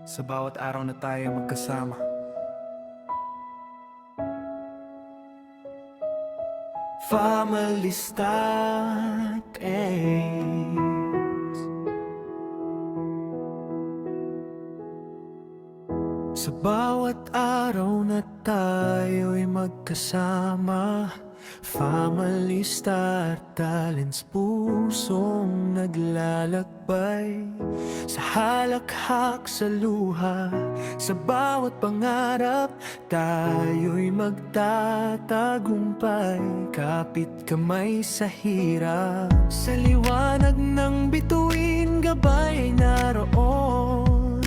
Sa bawat araw na tayo magkasama, Family Star Tales. Sa bawat araw na tayo'y magkasama, Family Star Talents, pusong naglalakbay sa halakhak sa luha. Sa bawat pangarap, tayo'y magtatagumpay, kapit kamay sa hirap. Sa liwanag ng bituin, gabay ay naroon.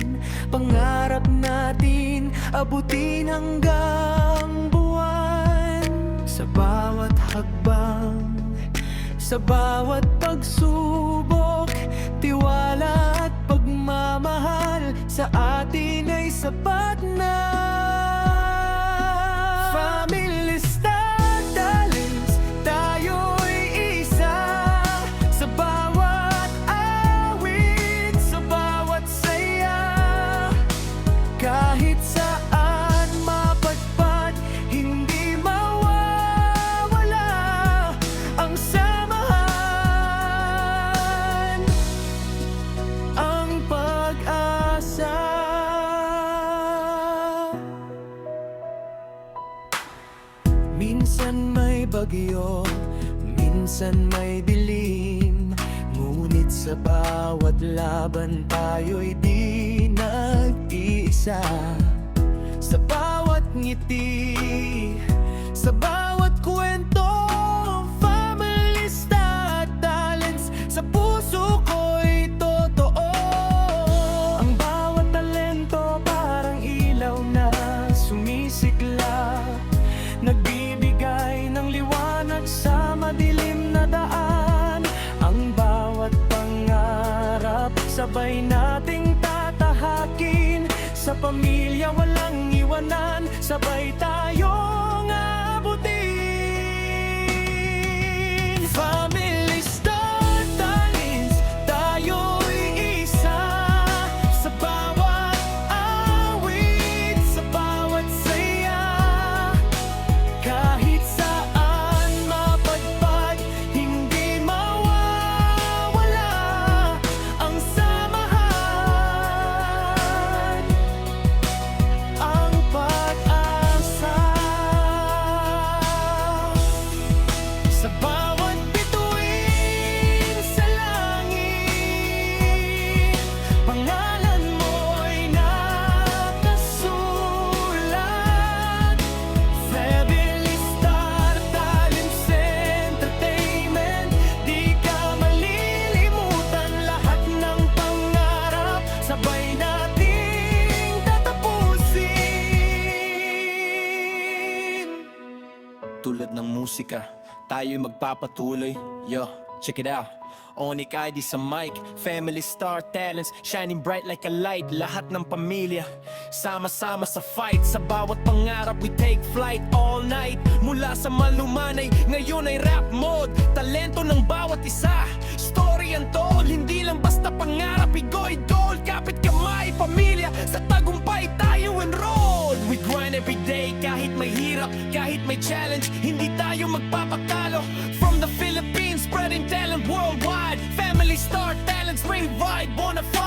Pangarap natin abutin hanggang buwan. Sa bawat hakbang, sa bawat pagsubok, tiwala at pagmamahal sa atin ay sapat na. Family Star Talents, tayo'y isa. Sa bawat awit, sa bawat saya, kahit saan mapadpad, hindi mawawala ang samahan, ang pag-asa. Minsan may bagyo, minsan may dilim, ngunit sa bawat laban tayo'y di nag-iisa. Sa bawat ngiti, sa bawat kwento, Family Star Talents, sa puso ko'y totoo. Ang bawat talento parang ilaw na sumisikla, nagbibigay ng liwanag sa madilim na daan. Ang bawat pangarap sabay nating tatahakin, sa pamilya walang iwanan, sabay tayong abutin. Family Star Talents, tayo'y isa. Sa bawat awit, sa bawat saya, kahit saan mapadpad, hindi mawawala ang samahan, ang pag-asa. Sa bawat bituin sa langit, pangalan mo'y nakasulat. Family Star Talents Entertainment, di ka malilimutan. Lahat ng pangarap, sabay nating tatapusin. Tulad ng musika, tayo'y magpapatuloy. Yo, check it out. Onik ID sa mic, Family Star Talents, shining bright like a light. Lahat ng pamilya, sama-sama sa fight. Sa bawat pangarap, we take flight all night. Mula sa malumanay, ngayon ay rap mode. Talento ng bawat isa, story untold. Hindi lang basta pangarap, igo'y goal. Kapit kamay, pamilya, sa tagumpay tayo enroll. We grind every day, kahit may hirap, kahit may challenge, hindi tayo magpapakalo. From the Philippines, spreading talent worldwide, Family Star Talents, bring vibe, bona fide.